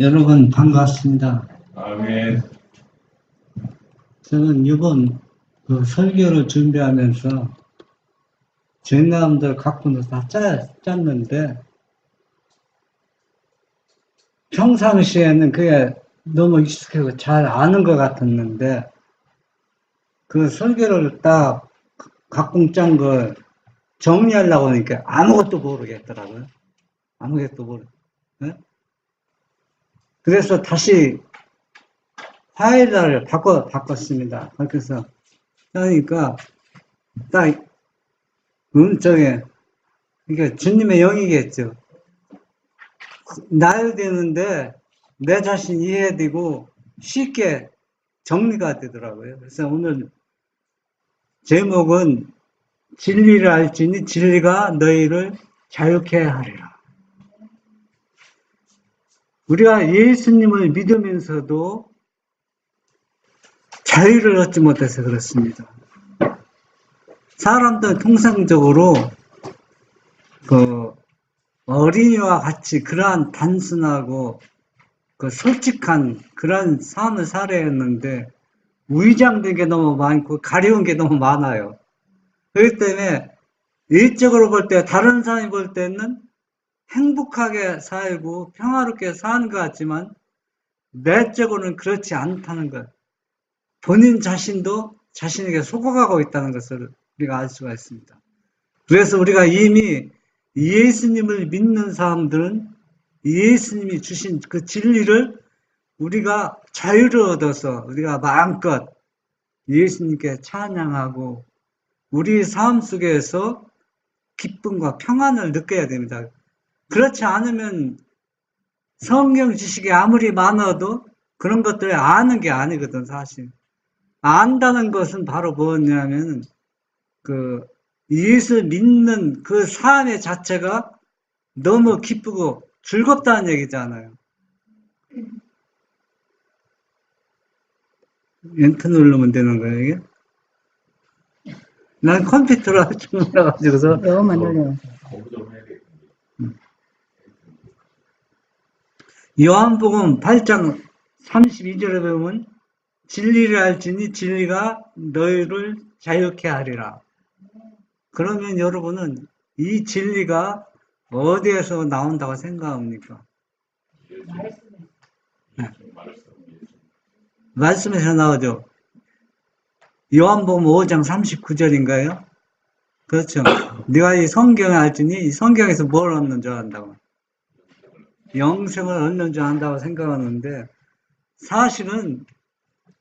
여러분 반갑습니다. 아멘. 저는 이번 설교를 준비하면서 전남들 갖고는 다 짰는데 평상시에는 그게 너무 익숙하고 잘 아는 것 같았는데 그 설교를 딱 갖고 짠 걸 정리하려고 하니까 아무것도 모르겠더라고요. 아무것도 모르. 네? 그래서 다시 파일을 바꿨습니다. 그래서 그러니까 딱 이게 주님의 영이겠죠. 나열되는데 내 자신 이해되고 쉽게 정리가 되더라고요. 그래서 오늘 제목은 진리를 알지니 진리가 너희를 자유케 하리라. 우리가 예수님을 믿으면서도 자유를 얻지 못해서 그렇습니다. 사람들은 통상적으로 어린이와 같이 그러한 단순하고 솔직한 그런 삶을 살아야 했는데 위장된 게 너무 많고 가려운 게 너무 많아요. 그렇기 때문에 일적으로 볼 때 다른 사람이 볼 때는 행복하게 살고 평화롭게 사는 것 같지만 내적으로는 그렇지 않다는 것. 본인 자신도 자신에게 속아가고 있다는 것을 우리가 알 수가 있습니다. 그래서 우리가 이미 예수님을 믿는 사람들은 예수님이 주신 그 진리를 우리가 자유를 얻어서 우리가 마음껏 예수님께 찬양하고 우리 삶 속에서 기쁨과 평안을 느껴야 됩니다. 그렇지 않으면 성경 지식이 아무리 많아도 그런 것들을 아는 게 아니거든, 사실. 안다는 것은 바로 뭐냐면 예수 믿는 그 삶의 자체가 너무 기쁘고 즐겁다는 얘기잖아요. 엔터 누르면 되는 거예요, 이게? 난 컴퓨터로 주문해가지고서. 요것만 눌러요. 요한복음 8장 32절에 보면 진리를 알지니 진리가 너희를 자유케 하리라. 그러면 여러분은 이 진리가 어디에서 나온다고 생각합니까? 네. 말씀에서 나오죠. 요한복음 5장 39절인가요? 그렇죠. 네가 이 성경을 알지니 이 성경에서 뭘 얻는 줄 안다고. 영생을 얻는 줄 안다고 생각하는데 사실은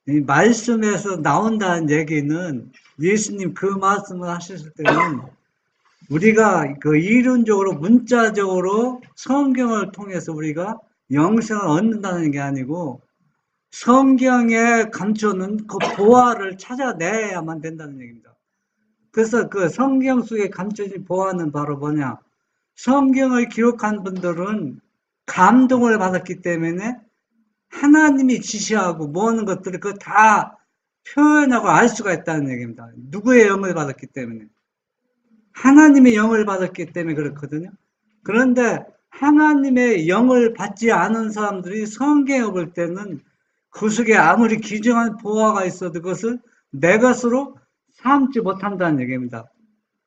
이 말씀에서 나온다는 얘기는 예수님 그 말씀을 하셨을 때는 우리가 이론적으로 문자적으로 성경을 통해서 우리가 영생을 얻는다는 게 아니고 성경에 감춰놓은 그 보화를 찾아내야만 된다는 얘기입니다. 그래서 그 성경 속에 감춰진 보화는 바로 뭐냐? 성경을 기록한 분들은 감동을 받았기 때문에 하나님이 지시하고 모으는 것들을 그거 다 표현하고 알 수가 있다는 얘기입니다. 누구의 영을 받았기 때문에. 하나님의 영을 받았기 때문에 그렇거든요. 그런데 하나님의 영을 받지 않은 사람들이 성경을 볼 때는 그 속에 아무리 귀중한 보화가 있어도 그것을 내 것으로 삼지 못한다는 얘기입니다.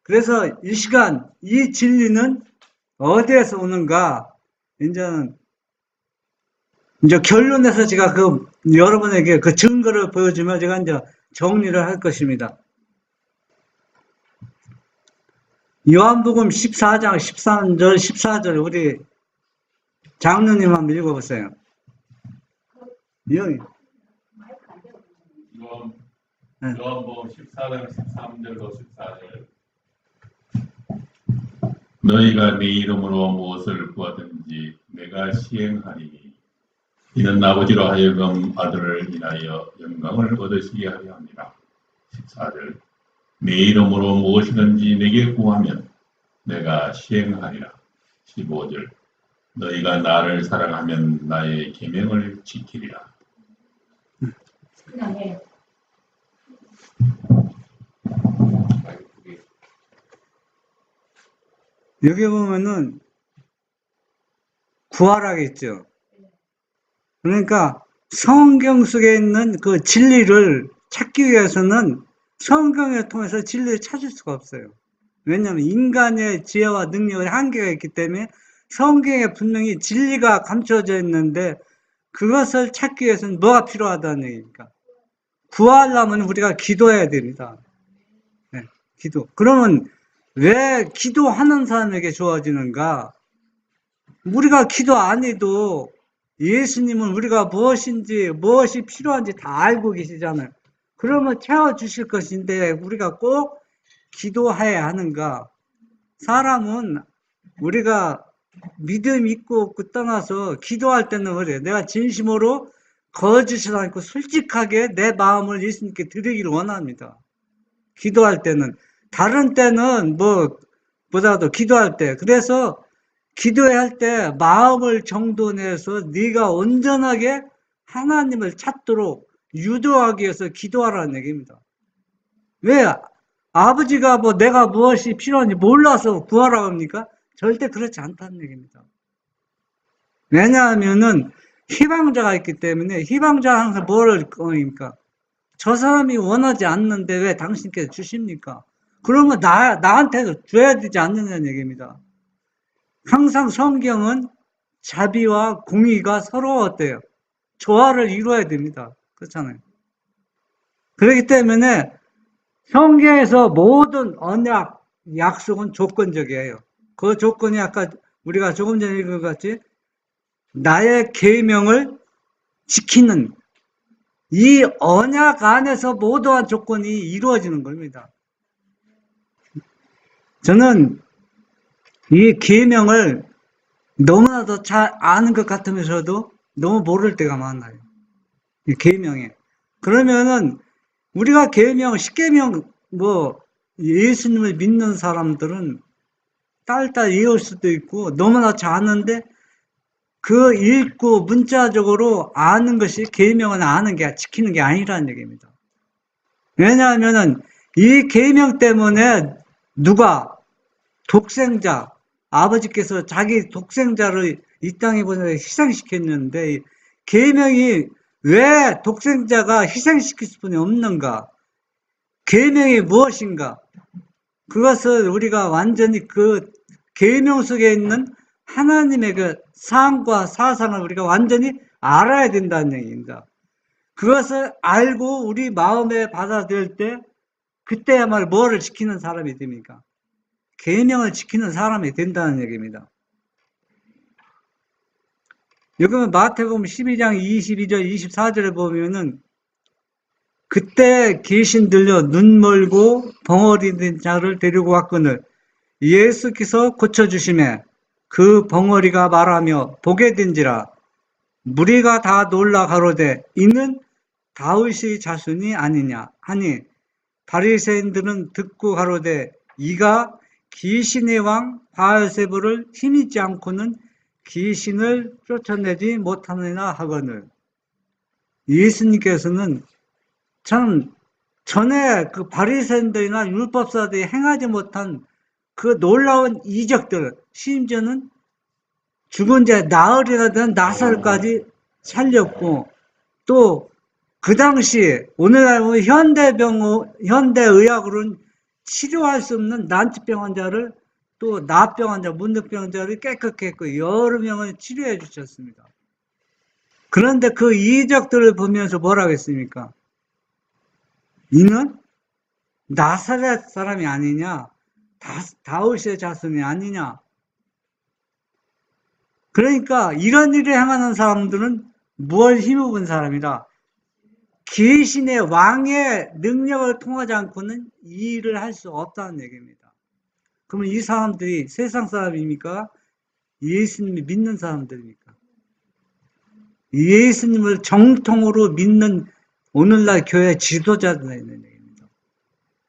그래서 이 시간 이 진리는 어디에서 오는가? 이제 결론에서 제가 여러분에게 그 증거를 보여주면 제가 이제 정리를 할 것입니다. 요한복음 14장 13절 14절 우리 장로님 한번 읽어보세요. 요한복음 14장 13절로 14절. 너희가 내 이름으로 무엇을 구하든지 내가 시행하리니 이는 아버지로 하여금 아들을 인하여 영광을 얻으시게 하려 합니다. 14절. 내 이름으로 무엇이든지 내게 구하면 내가 시행하리라. 15절. 너희가 나를 사랑하면 나의 계명을 지키리라. 그냥 해. 여기 보면은 구하라겠죠. 그러니까 성경 속에 있는 그 진리를 찾기 위해서는 성경을 통해서 진리를 찾을 수가 없어요. 왜냐하면 인간의 지혜와 능력에 한계가 있기 때문에 성경에 분명히 진리가 감춰져 있는데 그것을 찾기 위해서는 뭐가 필요하다는 얘기니까. 구하려면 우리가 기도해야 됩니다. 네, 기도. 그러면 왜 기도하는 사람에게 주어지는가? 우리가 기도 안 해도 예수님은 우리가 무엇인지, 무엇이 필요한지 다 알고 계시잖아요. 그러면 채워주실 것인데 우리가 꼭 기도해야 하는가? 사람은 우리가 믿음 있고 없고 떠나서 기도할 때는 그래요. 내가 진심으로 거짓을 않고 솔직하게 내 마음을 예수님께 드리기를 원합니다. 기도할 때는. 다른 때는 보다도 기도할 때. 그래서 기도할 때 마음을 정돈해서 네가 온전하게 하나님을 찾도록 유도하기 위해서 기도하라는 얘기입니다. 왜? 아버지가 내가 무엇이 필요한지 몰라서 구하라고 합니까? 절대 그렇지 않다는 얘기입니다. 왜냐하면은 희망자가 있기 때문에 희망자가 항상 뭐를 꺼입니까? 저 사람이 원하지 않는데 왜 당신께서 주십니까? 그러면 나한테도 줘야 되지 않느냐는 얘기입니다. 항상 성경은 자비와 공의가 서로 어때요? 조화를 이루어야 됩니다. 그렇잖아요. 그렇기 때문에 성경에서 모든 언약, 약속은 조건적이에요. 그 조건이 아까 우리가 조금 전에 읽은 것 같이 나의 계명을 지키는 이 언약 안에서 모든 조건이 이루어지는 겁니다. 저는 이 계명을 너무나도 잘 아는 것 같으면서도 너무 모를 때가 많아요. 이 계명에. 그러면은 우리가 계명, 십계명 예수님을 믿는 사람들은 딸딸 외울 수도 있고 너무나 잘 아는데 그 읽고 문자적으로 아는 것이 계명은 아는 게 지키는 게 아니라는 얘기입니다. 왜냐하면은 이 계명 때문에 누가 독생자 아버지께서 자기 독생자를 이 땅에 보내서 희생시켰는데 계명이 왜 독생자가 희생시킬 수뿐이 없는가? 계명이 무엇인가? 그것을 우리가 완전히 그 계명 속에 있는 하나님의 그 사항과 사상을 우리가 완전히 알아야 된다는 얘기입니다. 그것을 알고 우리 마음에 받아들일 때 그때야말로 뭐를 지키는 사람이 됩니까? 계명을 지키는 사람이 된다는 얘기입니다. 여기 마태복음 12장 22절 24절에 보면은 그때 귀신 들려 눈 멀고 벙어리 된 자를 데리고 왔거늘 예수께서 고쳐주심에 그 벙어리가 말하며 보게 된지라 무리가 다 놀라 가로되 이는 다윗의 자손이 아니냐 하니 바리새인들은 듣고 가로되 이가 귀신의 왕 바알세불을 힘있지 않고는 귀신을 쫓아내지 못하느냐 하거늘 예수님께서는 참 전에 그 바리새인들이나 율법사들이 행하지 못한 그 놀라운 이적들 심지어는 죽은 자 나흘이나 된 나사로까지 살렸고 또 그 당시 오늘날 현대의학으로는 치료할 수 없는 난치병 환자를 또 나병 환자, 문득병 환자를 깨끗게 했고 여러 명을 치료해 주셨습니다. 그런데 그 이적들을 보면서 뭐라고 했습니까? 이는 나사렛 사람이 아니냐? 다윗의 자손이 아니냐? 그러니까 이런 일을 행하는 사람들은 뭘 힘입은 사람이다? 귀신의 왕의 능력을 통하지 않고는 이 일을 할 수 없다는 얘기입니다. 그러면 이 사람들이 세상 사람입니까? 예수님을 믿는 사람들입니까? 예수님을 정통으로 믿는 오늘날 교회 지도자들이 있는 얘기입니다.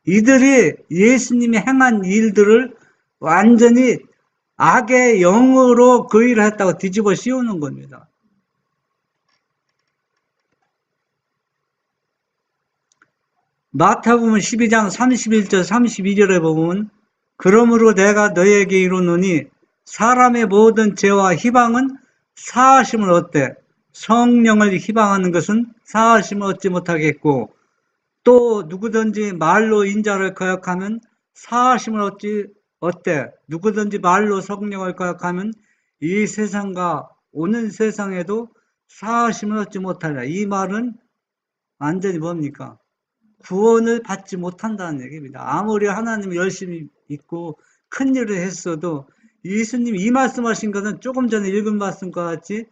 이들이 예수님이 행한 일들을 완전히 악의 영으로 그 일을 했다고 뒤집어 씌우는 겁니다. 마태복음 12장 31절 32절에 보면 그러므로 내가 너희에게 이르노니 사람의 모든 죄와 희방은 사하심을 얻되 성령을 희망하는 것은 사하심을 얻지 못하겠고, 또 누구든지 말로 인자를 거역하면 사하심을 얻되 누구든지 말로 성령을 거역하면 이 세상과 오는 세상에도 사하심을 얻지 못하리라. 이 말은 완전히 뭡니까? 구원을 받지 못한다는 얘기입니다. 아무리 하나님 열심히 믿고 큰 일을 했어도 예수님이 이 말씀하신 것은 조금 전에 읽은 말씀과 같이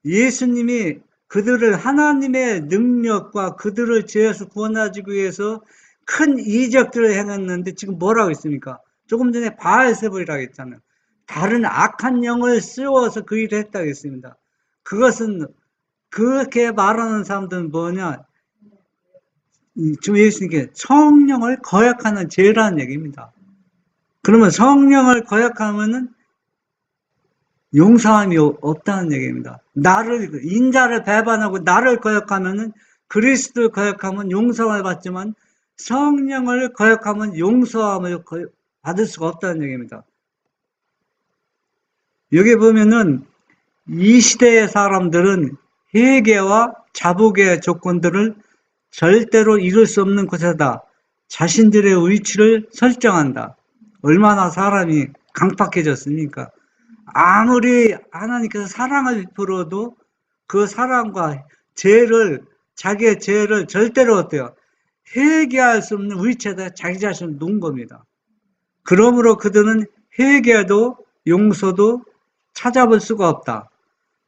예수님이 그들을 하나님의 능력과 그들을 죄에서 구원하기 위해서 큰 이적들을 행했는데 지금 뭐라고 했습니까? 조금 전에 바알세불이라고 했잖아요. 다른 악한 영을 씌워서 그 일을 했다고 했습니다. 그것은 그렇게 말하는 사람들은 뭐냐? 주 예수님께 성령을 거역하는 죄라는 얘기입니다. 그러면 성령을 거역하면은 용서함이 없다는 얘기입니다. 인자를 배반하고 나를 거역하면은 그리스도를 거역하면 용서를 받지만 성령을 거역하면 용서함을 받을 수가 없다는 얘기입니다. 여기 보면은 이 시대의 사람들은 회개와 자복의 조건들을 절대로 이룰 수 없는 곳에다 자신들의 위치를 설정한다. 얼마나 사람이 강팍해졌습니까? 아무리 하나님께서 사랑을 베풀어도 그 사랑과 자기의 죄를 절대로 어때요? 회개할 수 없는 위치에다 자기 자신을 놓은 겁니다. 그러므로 그들은 회개도 용서도 찾아볼 수가 없다.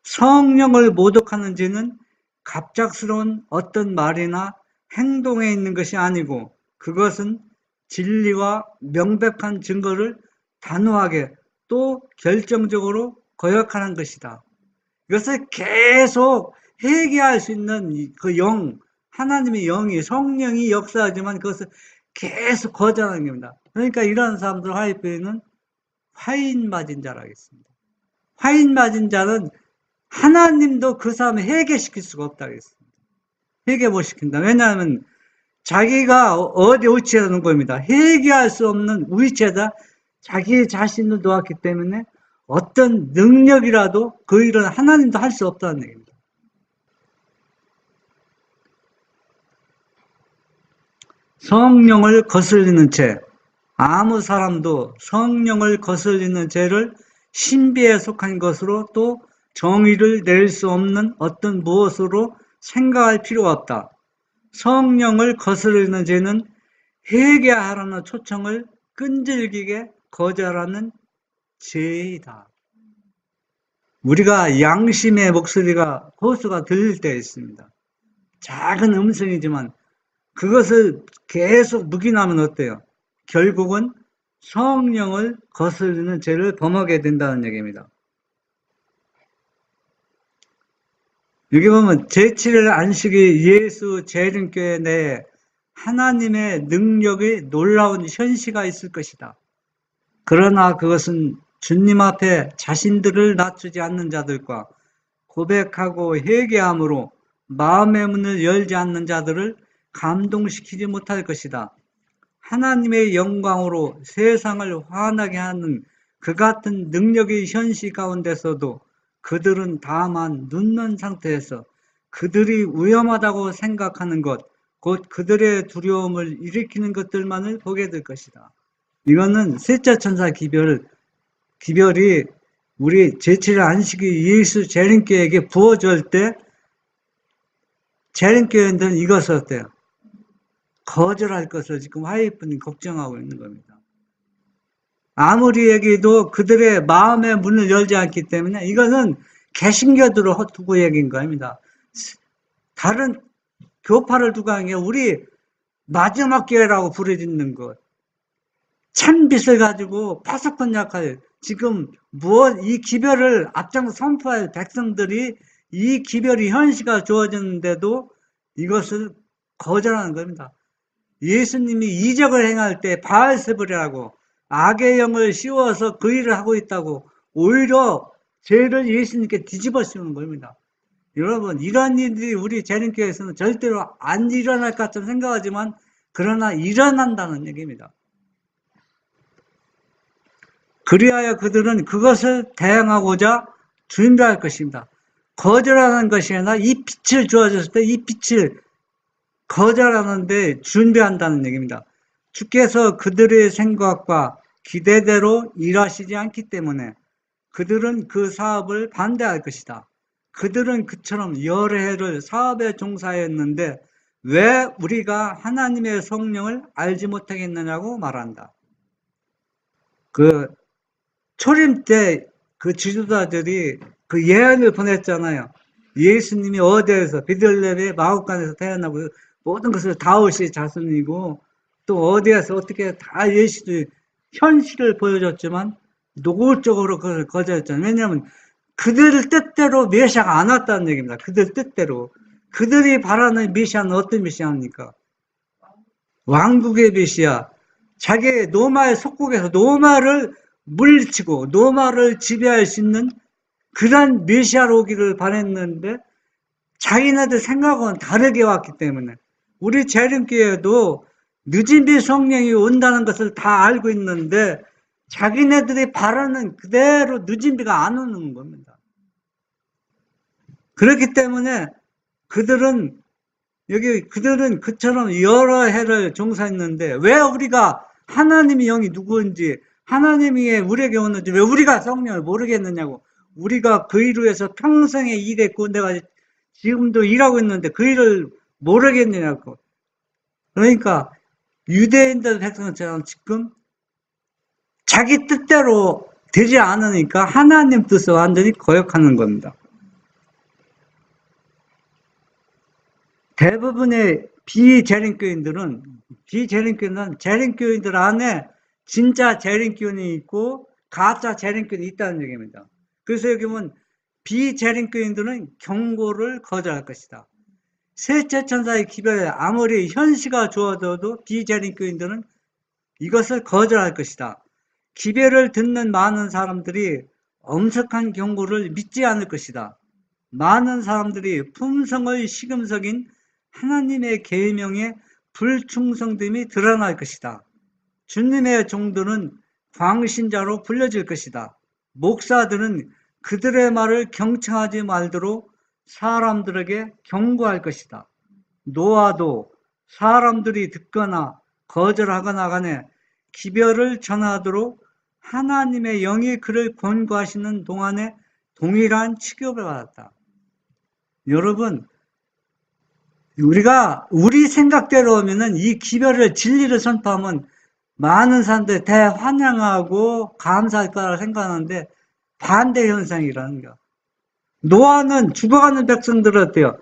성령을 모독하는 죄는 갑작스러운 어떤 말이나 행동에 있는 것이 아니고 그것은 진리와 명백한 증거를 단호하게 또 결정적으로 거역하는 것이다. 이것을 계속 회개할 수 있는 그 하나님의 영이, 성령이 역사하지만 그것을 계속 거절하는 겁니다. 그러니까 이런 사람들 화이프에는 화인 맞은 자라고 했습니다. 화인 맞은 자는 하나님도 그 사람을 회개시킬 수가 없다고 했습니다. 회개 못 시킨다. 왜냐하면 자기가 어디 위치에 놓은 겁니다. 회개할 수 없는 위치에다 자기 자신을 놓았기 때문에 어떤 능력이라도 그 일은 하나님도 할 수 없다는 얘기입니다. 성령을 거슬리는 죄. 아무 사람도 성령을 거슬리는 죄를 신비에 속한 것으로 또 정의를 내릴 수 없는 어떤 무엇으로 생각할 필요가 없다. 성령을 거스르는 죄는 회개하라는 초청을 끈질기게 거절하는 죄이다. 우리가 양심의 목소리가 호수가 들릴 때 있습니다. 작은 음성이지만 그것을 계속 묵인하면 어때요? 결국은 성령을 거스르는 죄를 범하게 된다는 얘기입니다. 여기 보면 제7일 안식일 예수 재림교회 내에 하나님의 능력의 놀라운 현시가 있을 것이다. 그러나 그것은 주님 앞에 자신들을 낮추지 않는 자들과 고백하고 회개함으로 마음의 문을 열지 않는 자들을 감동시키지 못할 것이다. 하나님의 영광으로 세상을 환하게 하는 그 같은 능력의 현시 가운데서도 그들은 다만 눕는 상태에서 그들이 위험하다고 생각하는 것, 곧 그들의 두려움을 일으키는 것들만을 보게 될 것이다. 이거는 셋째 천사 기별이 우리 제7일 안식일 예수 재림교회에게 부어질 때 재림교회들은 이것을 어때요? 거절할 것을 지금 화이프는 걱정하고 있는 겁니다. 아무리 얘기해도 그들의 마음의 문을 열지 않기 때문에 이거는 개신교들을 두고 얘기인 겁니다. 다른 교파를 두고 하는 게 우리 마지막 교회라고 부르짖는 것. 찬빛을 가지고 파석한 역할. 지금 이 기별을 앞장서 선포할 백성들이 이 기별이 현시가 주어졌는데도 이것을 거절하는 겁니다. 예수님이 이적을 행할 때 바알세불이라고 악의 영을 씌워서 그 일을 하고 있다고 오히려 죄를 예수님께 뒤집어 씌우는 겁니다. 여러분, 이런 일들이 우리 재림교회에서는 절대로 안 일어날 것 같은 생각하지만 그러나 일어난다는 얘기입니다. 그리하여 그들은 그것을 대항하고자 준비할 것입니다. 거절하는 것이 아니라 이 빛을 주어졌을 때 이 빛을 거절하는데 준비한다는 얘기입니다. 주께서 그들의 생각과 기대대로 일하시지 않기 때문에 그들은 그 사업을 반대할 것이다. 그들은 그처럼 여러 해를 사업에 종사했는데 왜 우리가 하나님의 성령을 알지 못하겠느냐고 말한다. 그 초림 때 그 지도자들이 그 예언을 보냈잖아요. 예수님이 어디에서 베들레헴의 마구간에서 태어나고 모든 것을 다윗의 자손이고 또 어디에서 어떻게 다 예수도 현실을 보여줬지만 노골적으로 그걸 거절했잖아요. 왜냐하면 그들 뜻대로 메시아가 안 왔다는 얘기입니다. 그들 뜻대로. 그들이 바라는 메시아는 어떤 메시아입니까? 왕국의 메시아. 자기의 노마의 속국에서 노마를 물리치고 노마를 지배할 수 있는 그런 메시아로 오기를 바랬는데 자기네들 생각은 다르게 왔기 때문에 우리 재림교회도 늦은비 성령이 온다는 것을 다 알고 있는데 자기네들이 바라는 그대로 늦은비가 안 오는 겁니다. 그렇기 때문에 그들은 그처럼 여러 해를 종사했는데 왜 우리가 하나님의 영이 누구인지 하나님이 우리에게 오는지 왜 우리가 성령을 모르겠느냐고. 우리가 그 일을 위해서 평생에 일했고 내가 지금도 일하고 있는데 그 일을 모르겠느냐고. 그러니까 유대인들 백성처럼 지금 자기 뜻대로 되지 않으니까 하나님 뜻을 완전히 거역하는 겁니다. 대부분의 비재림교인들은 재림교인들 안에 진짜 재림교인이 있고 가짜 재림교인이 있다는 얘기입니다. 그래서 여기 보면 비재림교인들은 경고를 거절할 것이다. 셋째 천사의 기별에 아무리 현시가 주어져도 비재림교인들은 이것을 거절할 것이다. 기별을 듣는 많은 사람들이 엄석한 경고를 믿지 않을 것이다. 많은 사람들이 품성의 시금석인 하나님의 계명에 불충성됨이 드러날 것이다. 주님의 종들은 광신자로 불려질 것이다. 목사들은 그들의 말을 경청하지 말도록 사람들에게 경고할 것이다. 노아도 사람들이 듣거나 거절하거나 간에 기별을 전하도록 하나님의 영이 그를 권고하시는 동안에 동일한 취급을 받았다. 여러분, 우리가 우리 생각대로 하면은 이 기별을 진리를 선포하면 많은 사람들이 대환영하고 감사할 거라고 생각하는데 반대 현상이라는 거. 노아는 죽어가는 백성들은 어때요?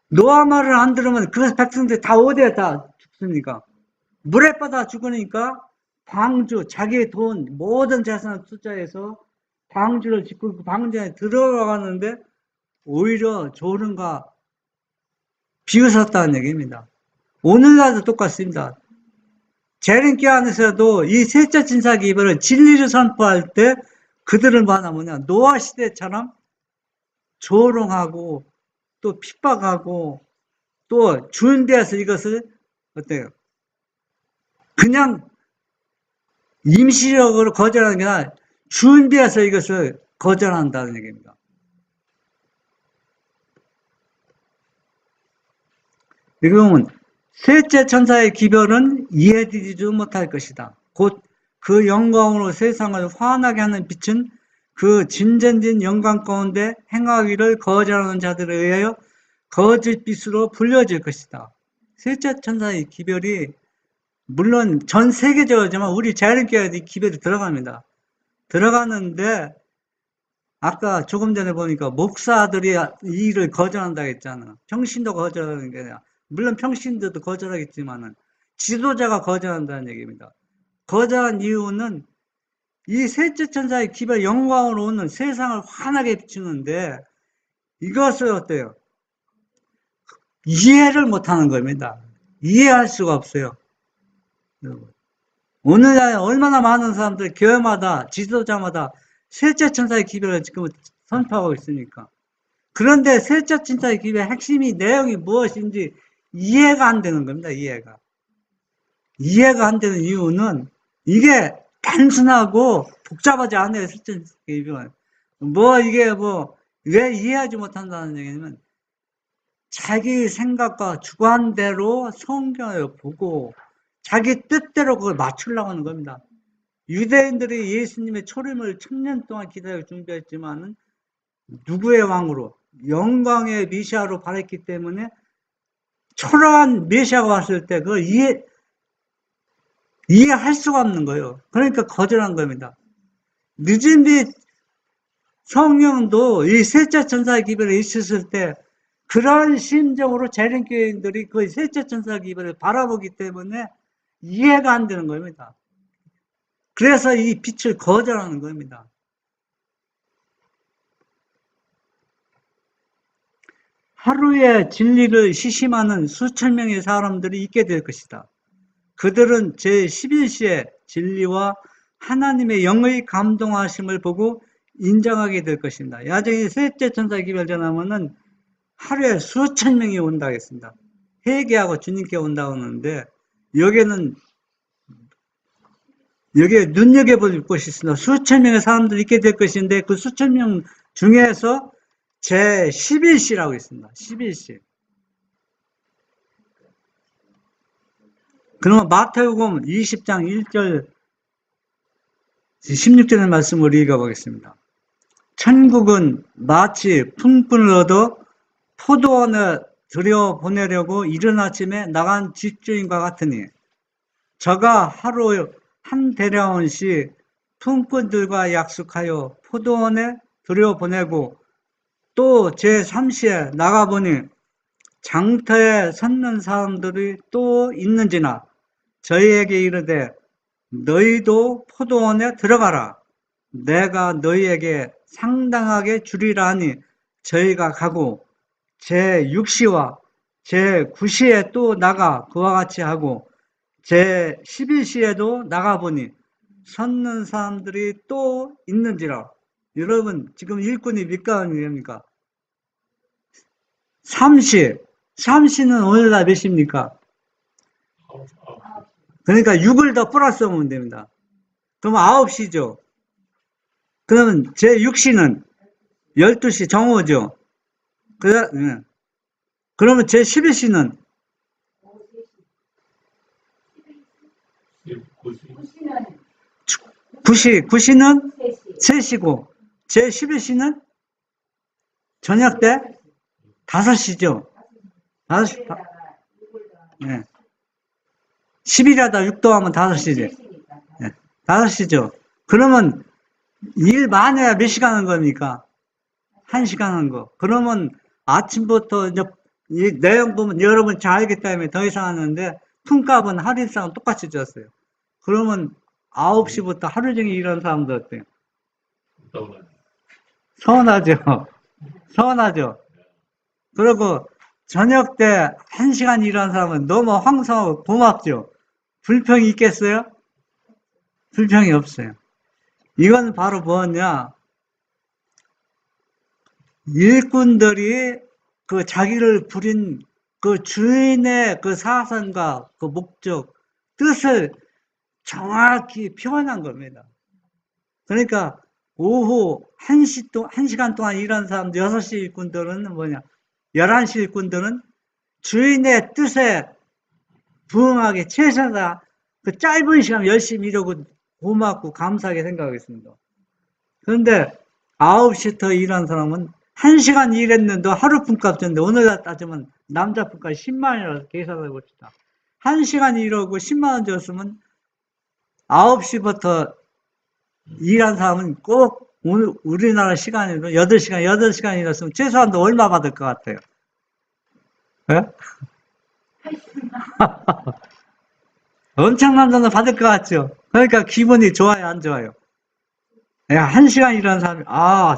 노아 말을 안 들으면 그 백성들이 다 어디에 다 죽습니까? 물에 빠져 죽으니까 방주, 자기의 돈, 모든 재산을 투자해서 방주를 짓고 그 방주에 들어가는데 오히려 조른과 비웃었다는 얘기입니다. 오늘날도 똑같습니다. 재림교 안에서도 이 셋째 진사 기별을 진리를 선포할 때 그들은 뭐냐 노아 시대처럼 조롱하고 또 핍박하고 또 준비해서 이것을 어때요? 그냥 임시적으로 거절하는 게 아니라 준비해서 이것을 거절한다는 얘기입니다. 여기 보면 셋째 천사의 기별은 이해되지도 못할 것이다. 곧 그 영광으로 세상을 환하게 하는 빛은 그 진전진 영광 가운데 행하기를 거절하는 자들에 의하여 거짓빛으로 불려질 것이다. 셋째 천사의 기별이 물론 전 세계적이지만 우리 재림교회에 기별이 들어갑니다. 들어가는데 아까 조금 전에 보니까 목사들이 이 일을 거절한다고 했잖아. 평신도 거절하는 게 아니라 물론 평신도도 거절하겠지만은 지도자가 거절한다는 얘기입니다. 거절한 이유는 이 셋째 천사의 기별 영광으로 오는 세상을 환하게 비추는데 이것을 어때요? 이해를 못하는 겁니다. 이해할 수가 없어요. 오늘날 얼마나 많은 사람들 교회마다 지도자마다 셋째 천사의 기별을 지금 선포하고 있으니까. 그런데 셋째 천사의 기별의 핵심이 내용이 무엇인지 이해가 안 되는 겁니다. 이해가 안 되는 이유는 이게 단순하고 복잡하지 않아요. 셋째 천사의 기별은. 이게 왜 이해하지 못한다는 얘기냐면 자기 생각과 주관대로 성경을 보고 자기 뜻대로 그걸 맞추려고 하는 겁니다. 유대인들이 예수님의 초림을 1000년 동안 기다려 준비했지만은 누구의 왕으로? 영광의 메시아로 바랬기 때문에 초라한 메시아가 왔을 때 그걸 이해할 수가 없는 거예요. 그러니까 거절한 겁니다. 늦은 뒤 성령도 이 셋째 천사의 기별에 있었을 때 그런 심정으로 재림교인들이 그 셋째 천사의 기별을 바라보기 때문에 이해가 안 되는 겁니다. 그래서 이 빛을 거절하는 겁니다. 하루에 진리를 시심하는 수천 명의 사람들이 있게 될 것이다. 그들은 제11시에 진리와 하나님의 영의 감동하심을 보고 인정하게 될 것입니다. 나중에 셋째 천사 기별 전하면은 하루에 수천 명이 온다고 했습니다. 회개하고 주님께 온다고 하는데 여기에 눈여겨볼 것이 있습니다. 수천 명의 사람들이 있게 될 것인데 그 수천 명 중에서 제11시라고 있습니다. 11시. 그러면 마태복음 20장 1절 16절의 말씀을 읽어보겠습니다. 천국은 마치 품꾼을 얻어 포도원에 들여보내려고 이른 아침에 나간 집주인과 같으니 저가 하루 한 대량원씩 품꾼들과 약속하여 포도원에 들여보내고 또 제3시에 나가보니 장터에 섰는 사람들이 또 있는지나 저희에게 이르되 너희도 포도원에 들어가라. 내가 너희에게 상당하게 주리라 하니 저희가 가고 제6시와 제9시에 또 나가 그와 같이 하고 제11시에도 나가보니 섰는 사람들이 또 있는지라. 여러분 지금 일꾼이 몇 가운데입니까? 3시는 오늘날 몇입니까? 그러니까 6을 더 플러스 하면 됩니다. 그러면 9시죠. 그러면 제6시는 12시 정오죠. 그러면 제11시는 9시는 3시고 제11시는 저녁 때 5시죠. 5시, 네. 10일에다 6도 하면 5시죠. 네. 5시죠. 그러면 일 많아야 몇 시간 하는 겁니까? 1시간 하는 거. 그러면 아침부터 이제 이 내용 보면 여러분 잘 알기 때문에 더 이상 하는데 품값은 하루 일상은 똑같이 줬어요. 그러면 9시부터 하루 종일 일하는 사람들 어때요? 서운하죠. 서운하죠. 그리고 저녁 때 1시간 일하는 사람은 너무 황성하고 고맙죠. 불평이 있겠어요? 불평이 없어요. 이건 바로 뭐냐? 일꾼들이 그 자기를 부린 그 주인의 그 사상과 그 목적, 뜻을 정확히 표현한 겁니다. 그러니까 오후 1시간 동안 일하는 사람들, 6시 일꾼들은 뭐냐? 11시 일꾼들은 주인의 뜻에 부응하게 최선을 그 짧은 시간 열심히 일하고 고맙고 감사하게 생각하겠습니다. 그런데 9시부터 일하는 사람은 1시간 일했는데 하루 품값 줬는데 오늘 따지면 남자 품값 10만 원이라서 계산해 봅시다. 1시간 일하고 10만 원 줬으면 9시부터 일한 사람은 꼭 오늘 우리나라 시간으로 8시간 일했으면 최소한 얼마 받을 것 같아요? 네? 엄청난 돈을 받을 것 같죠? 그러니까 기분이 좋아요, 안 좋아요? 야, 1시간 일하는 사람이,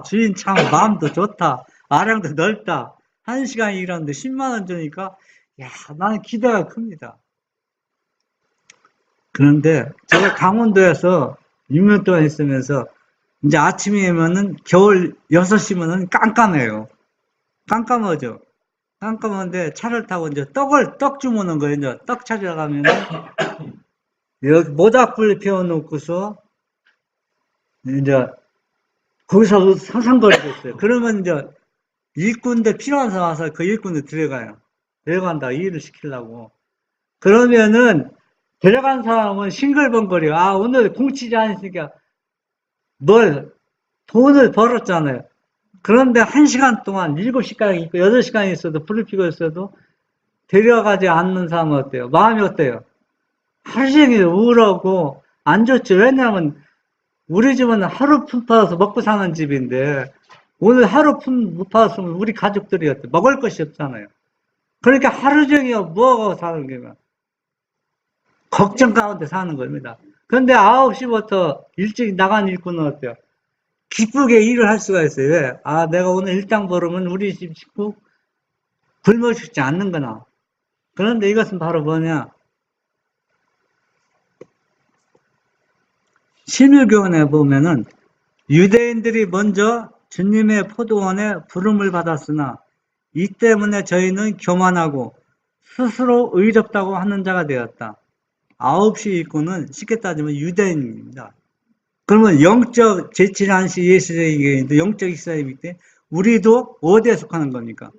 주인 참 마음도 좋다. 아량도 넓다. 1시간 일하는데 10만원 주니까, 야, 나는 기대가 큽니다. 그런데 제가 강원도에서 6년 동안 있으면서 이제 아침이면은 겨울 6시면은 깜깜해요. 깜깜하죠. 깜깜한데 차를 타고 이제 떡 주무는 거예요. 이제 떡 찾으러 가면은 여기 모닥불 피워놓고서 이제 거기서 상상거리겠어요. 그러면 이제 일꾼들 필요한 사람 와서 그 일꾼들 들어가요. 들어간다, 일을 시키려고. 그러면은, 들어간 사람은 싱글벙거려. 아, 오늘 공치지 않으니까 돈을 벌었잖아요. 그런데 1시간 동안 7시간 있고 8시간 있어도 불을 피고 있어도 데려가지 않는 사람은 어때요? 마음이 어때요? 하루 종일 우울하고 안 좋죠. 왜냐하면 우리 집은 하루 품 팔아서 먹고 사는 집인데 오늘 하루 품 못 팔았으면 우리 가족들이 어때? 먹을 것이 없잖아요. 그러니까 하루 종일 뭐하고 사는 거예요? 걱정 가운데 사는 겁니다. 그런데 9시부터 일찍 나간 일꾼은 어때요? 기쁘게 일을 할 수가 있어요. 왜? 아, 내가 오늘 일당 벌으면 우리 집 식구 굶어 죽지 않는구나. 그런데 이것은 바로 뭐냐? 신유교훈에 보면은 유대인들이 먼저 주님의 포도원에 부름을 받았으나 이 때문에 저희는 교만하고 스스로 의롭다고 하는 자가 되었다. 9시 일꾼은 쉽게 따지면 유대인입니다. 그러면 영적 제7안시 예수적인 영적 이스라엘이기 때문에 우리도 어디에 속하는 겁니까?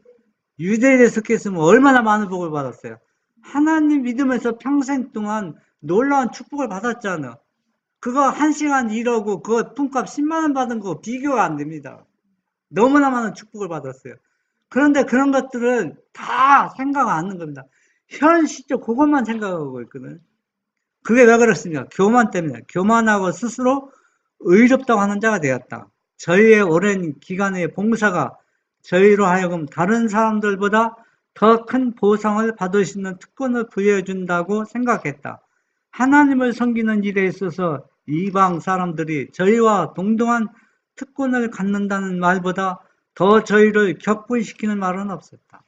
유대인에 속했으면 얼마나 많은 복을 받았어요. 하나님 믿으면서 평생 동안 놀라운 축복을 받았잖아요. 그거 1시간 일하고 그거 품값 10만 원 받은 거 비교가 안 됩니다. 너무나 많은 축복을 받았어요. 그런데 그런 것들은 다 생각 안 하는 겁니다. 현실적 그것만 생각하고 있거든요. 그게 왜 그렇습니까? 교만 때문에. 교만하고 스스로 의롭다고 하는 자가 되었다. 저희의 오랜 기간의 봉사가 저희로 하여금 다른 사람들보다 더 큰 보상을 받을 수 있는 특권을 부여해 준다고 생각했다. 하나님을 섬기는 일에 있어서 이방 사람들이 저희와 동등한 특권을 갖는다는 말보다 더 저희를 격분시키는 말은 없었다.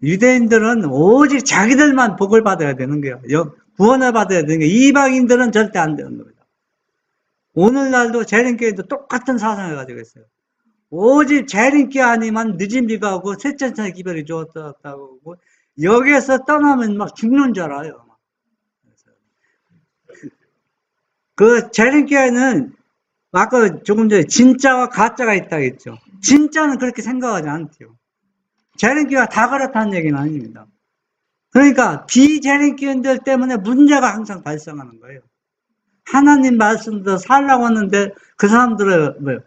유대인들은 오직 자기들만 복을 받아야 되는 거예요. 구원을 받아야 되는 거예요. 이방인들은 절대 안 되는 겁니다. 오늘날도 재림교회도 똑같은 사상을 가지고 있어요. 오직 재림교회 아니면 늦은 비가 오고 셋째 차의 기별이 좋았다고 하고 여기에서 떠나면 막 죽는 줄 알아요. 그 재림교회는 아까 조금 전에 진짜와 가짜가 있다고 했죠. 진짜는 그렇게 생각하지 않대요. 재림교회가 다 그렇다는 얘기는 아닙니다. 그러니까 비재림교인들 때문에 문제가 항상 발생하는 거예요. 하나님 말씀대로 살라고 하는데 그 사람들은 뭐예요?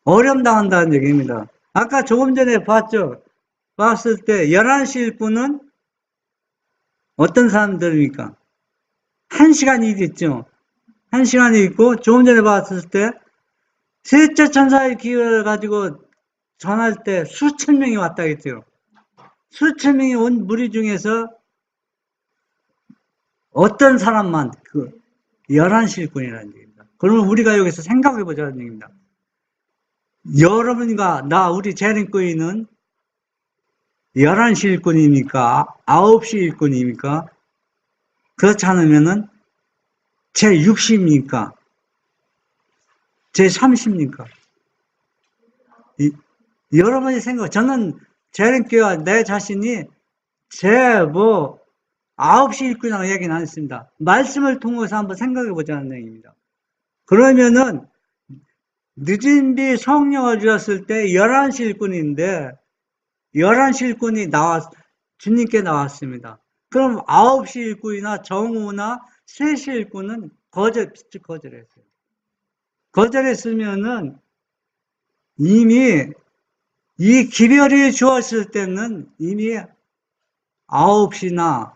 어려움 당한다는 얘기입니다. 아까 조금 전에 봤을 때 11시 일꾼은 어떤 사람들입니까? 1시간 일이 있죠. 1시간이 있고 조금 전에 봤을 때 셋째 천사의 기회를 가지고 전할 때 수천 명이 왔다 했죠. 수천 명이 온 무리 중에서 어떤 사람만 그 11시 일꾼이라는 얘기입니다. 그러면 우리가 여기서 생각해 보자는 얘기입니다. 여러분과 나 우리 재림교인은 11시 일꾼입니까? 9시 일꾼입니까? 그렇지 않으면은 제60입니까? 제30입니까? 여러분이 생각, 저는 재림교회와 내 자신이 9시 일꾼이라고 얘기는 안 했습니다. 말씀을 통해서 한번 생각해 보자는 얘기입니다. 그러면은 늦은 비 성령을 주었을 때 11시 일꾼인데 11시 일꾼이 주님께 나왔습니다. 그럼 9시 일꾼이나 정오나 3시 일꾼은 빛을 거절했어요. 거절했으면은 이미 이 기별이 주었을 때는 이미 9시나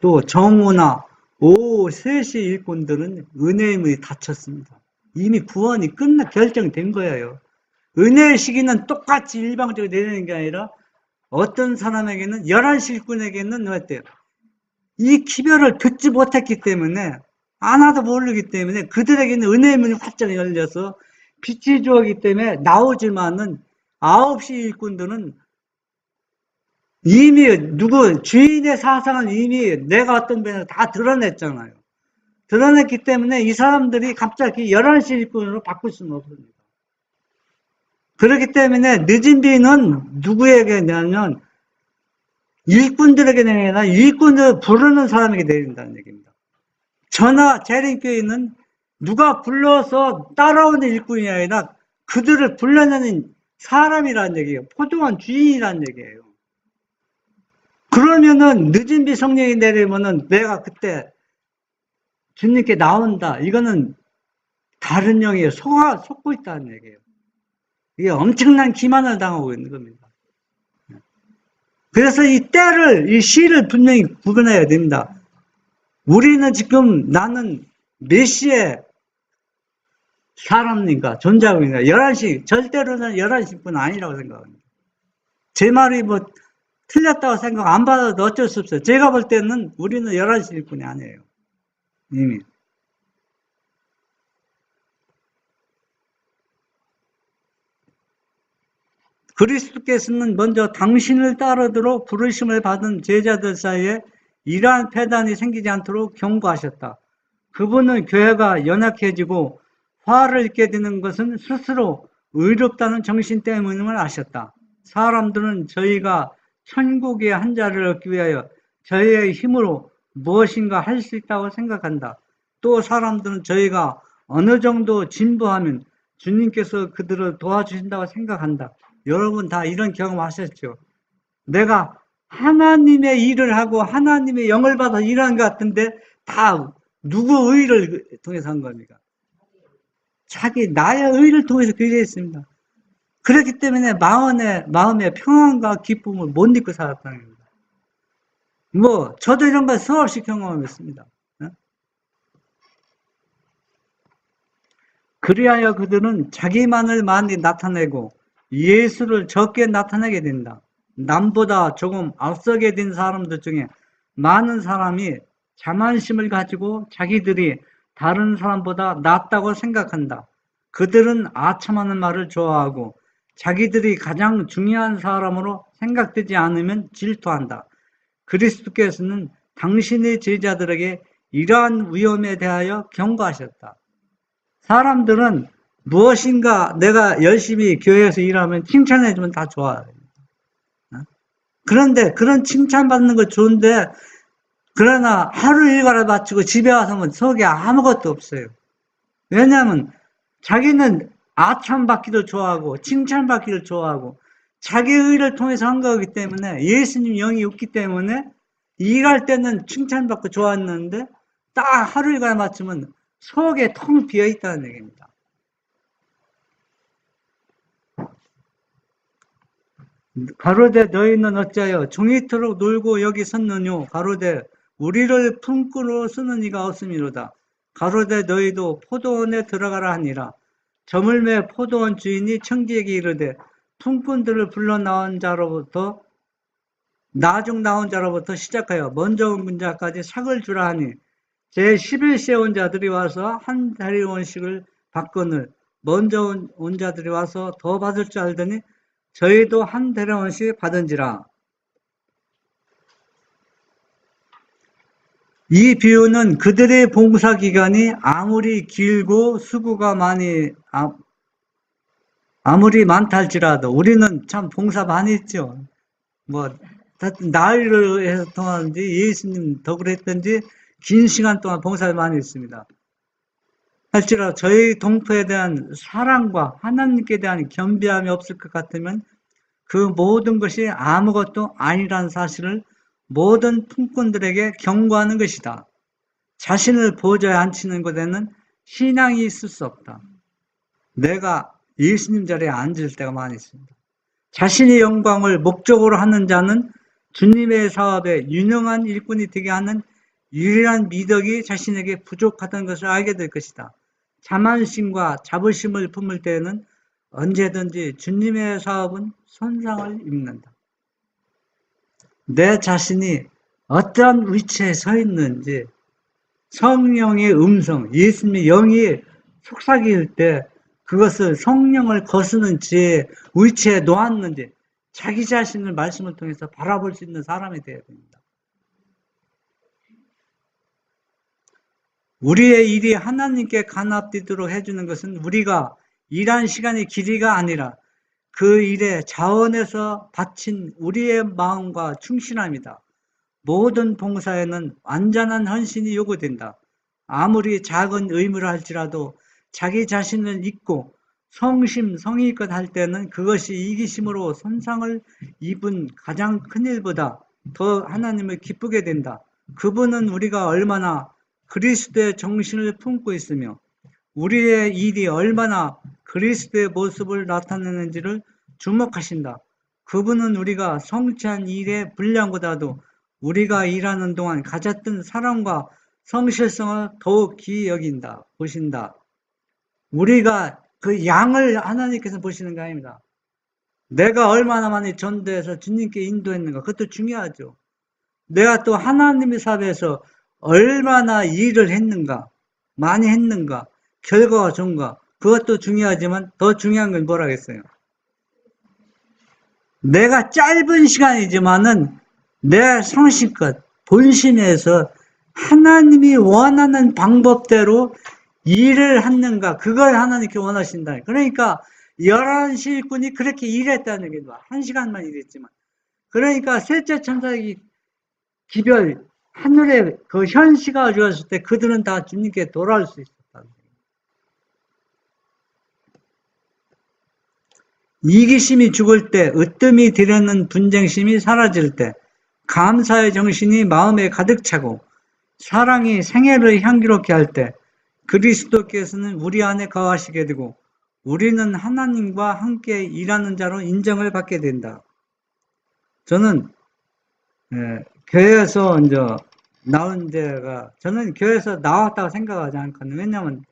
또 정오나 오후 3시 일꾼들은 은혜의 문이 닫혔습니다. 이미 구원이 결정된 거예요. 은혜의 시기는 똑같이 일방적으로 내리는 게 아니라 어떤 사람에게는 11시 일꾼에게는 어때요? 이 기별을 듣지 못했기 때문에 하나도 모르기 때문에 그들에게는 은혜의 문이 활짝 열려서 빛이 주었기 때문에 나오지만은 9시 일꾼들은 이미 주인의 사상은 이미 내가 어떤 분을 다 드러냈잖아요. 드러냈기 때문에 이 사람들이 갑자기 11시 일꾼으로 바꿀 수는 없습니다. 그렇기 때문에 늦은 비는 누구에게 내냐면 일꾼들에게 내냐 일꾼을 부르는 사람에게 내린다는 얘기입니다. 저나 재림교회는 누가 불러서 따라오는 일꾼이 아니라 그들을 불러내는 사람이라는 얘기예요. 포도원 주인이라는 얘기예요. 그러면은 늦은 비 성령이 내리면은 내가 그때 주님께 나온다. 이거는 다른 영에 속고 있다는 얘기예요. 이게 엄청난 기만을 당하고 있는 겁니다. 그래서 이 때를, 이 시를 분명히 구분해야 됩니다. 우리는 지금 나는 몇 시에 사람인가, 존재하고인가, 11시, 절대로는 11시뿐 아니라고 생각합니다. 제 말이 뭐 틀렸다고 생각 안 받아도 어쩔 수 없어요. 제가 볼 때는 우리는 11시일 뿐이 아니에요. 이미. 그리스도께서는 먼저 당신을 따르도록 부르심을 받은 제자들 사이에 이러한 폐단이 생기지 않도록 경고하셨다. 그분은 교회가 연약해지고 화를 입게 되는 것은 스스로 의롭다는 정신 때문임을 아셨다. 사람들은 저희가 천국의 한 자리를 얻기 위하여 저희의 힘으로 무엇인가 할 수 있다고 생각한다. 또 사람들은 저희가 어느 정도 진보하면 주님께서 그들을 도와주신다고 생각한다. 여러분 다 이런 경험하셨죠? 내가 하나님의 일을 하고 하나님의 영을 받아 일하는 것 같은데 다 누구 의를 통해서 한 겁니까? 나의 의를 통해서 그게 있습니다. 그렇기 때문에 마음의 평안과 기쁨을 못 잊고 살았다는 겁니다. 뭐 저도 이런 걸 수없이 경험했습니다. 그리하여 그들은 자기만을 많이 나타내고 예수를 적게 나타내게 된다. 남보다 조금 앞서게 된 사람들 중에 많은 사람이 자만심을 가지고 자기들이 다른 사람보다 낫다고 생각한다. 그들은 아첨하는 말을 좋아하고 자기들이 가장 중요한 사람으로 생각되지 않으면 질투한다. 그리스도께서는 당신의 제자들에게 이러한 위험에 대하여 경고하셨다. 사람들은 무엇인가 내가 열심히 교회에서 일하면 칭찬해주면 다 좋아요. 그런데 그런 칭찬받는 거 좋은데 그러나 하루 일과를 마치고 집에 와서는 속에 아무것도 없어요. 왜냐하면 자기는 아첨받기도 좋아하고 칭찬받기를 좋아하고 자기 의를 통해서 한 거기 때문에 예수님 영이 없기 때문에 일할 때는 칭찬받고 좋았는데 딱 하루 일과를 마치면 속에 텅 비어 있다는 얘기입니다. 가로되 너희는 어찌하여 종이토록 놀고 여기 섰느뇨. 가로되 우리를 품꾼으로 쓰는 이가 없음이로다. 가로되 너희도 포도원에 들어가라 하니라. 저물매 포도원 주인이 청지에게 이르되 품꾼들을 불러 나온 자로부터 나중 나온 자로부터 시작하여 먼저 온 자까지 삭을 주라 하니 제 11세 온 자들이 와서 한 대리원씩을 받거늘 먼저 온 자들이 와서 더 받을 줄 알더니 저희도 한 대리원씩 받은지라. 이 비유는 그들의 봉사 기간이 아무리 길고 수고가 아무리 많다 할지라도 우리는 참 봉사 많이 했죠. 뭐 나흘을 해서 통하는지 예수님 덕을 했던지 긴 시간 동안 봉사를 많이 했습니다. 할지라도 저희 동포에 대한 사랑과 하나님께 대한 겸비함이 없을 것 같으면 그 모든 것이 아무것도 아니라는 사실을 모든 품꾼들에게 경고하는 것이다. 자신을 보좌에 앉히는 것에는 신앙이 있을 수 없다. 내가 예수님 자리에 앉을 때가 많이 있습니다. 자신의 영광을 목적으로 하는 자는 주님의 사업에 유능한 일꾼이 되게 하는 유일한 미덕이 자신에게 부족하다는 것을 알게 될 것이다. 자만심과 자부심을 품을 때에는 언제든지 주님의 사업은 손상을 입는다. 내 자신이 어떠한 위치에 서 있는지 성령의 음성, 예수님의 영이 속삭일 때 그것을 성령을 거스는 지혜의 위치에 놓았는지 자기 자신을 말씀을 통해서 바라볼 수 있는 사람이 되어야 됩니다. 우리의 일이 하나님께 간합되도록 해주는 것은 우리가 일한 시간의 길이가 아니라 그 일에 자원해서 바친 우리의 마음과 충실함이다. 모든 봉사에는 완전한 헌신이 요구된다. 아무리 작은 의무를 할지라도 자기 자신을 잊고 성심, 성의껏 할 때는 그것이 이기심으로 손상을 입은 가장 큰 일보다 더 하나님을 기쁘게 된다. 그분은 우리가 얼마나 그리스도의 정신을 품고 있으며 우리의 일이 얼마나 그리스도의 모습을 나타내는지를 주목하신다. 그분은 우리가 성취한 일의 분량보다도 우리가 일하는 동안 가졌던 사랑과 성실성을 더욱 귀히 여긴다. 보신다. 우리가 그 양을 하나님께서 보시는 거 아닙니다. 내가 얼마나 많이 전도해서 주님께 인도했는가. 그것도 중요하죠. 내가 또 하나님의 사회에서 얼마나 일을 했는가. 많이 했는가. 결과가 좋은가. 그것도 중요하지만 더 중요한 건 뭐라겠어요. 내가 짧은 시간이지만은 내 성실껏 본심에서 하나님이 원하는 방법대로 일을 했는가. 그걸 하나님께 원하신다. 그러니까 11시 일꾼이 그렇게 일했다는 게 1시간만 일했지만. 그러니까 셋째 천사의 기별 하늘에 그 현시가 주었을 때 그들은 다 주님께 돌아올 수 있었다. 이기심이 죽을 때, 으뜸이 들여는 분쟁심이 사라질 때, 감사의 정신이 마음에 가득 차고 사랑이 생애를 향기롭게 할 때 그리스도께서는 우리 안에 거하시게 되고 우리는 하나님과 함께 일하는 자로 인정을 받게 된다. 저는 교회에서 이제 나온 데가 저는 교회에서 나왔다고 생각하지 않거든요. 왜냐하면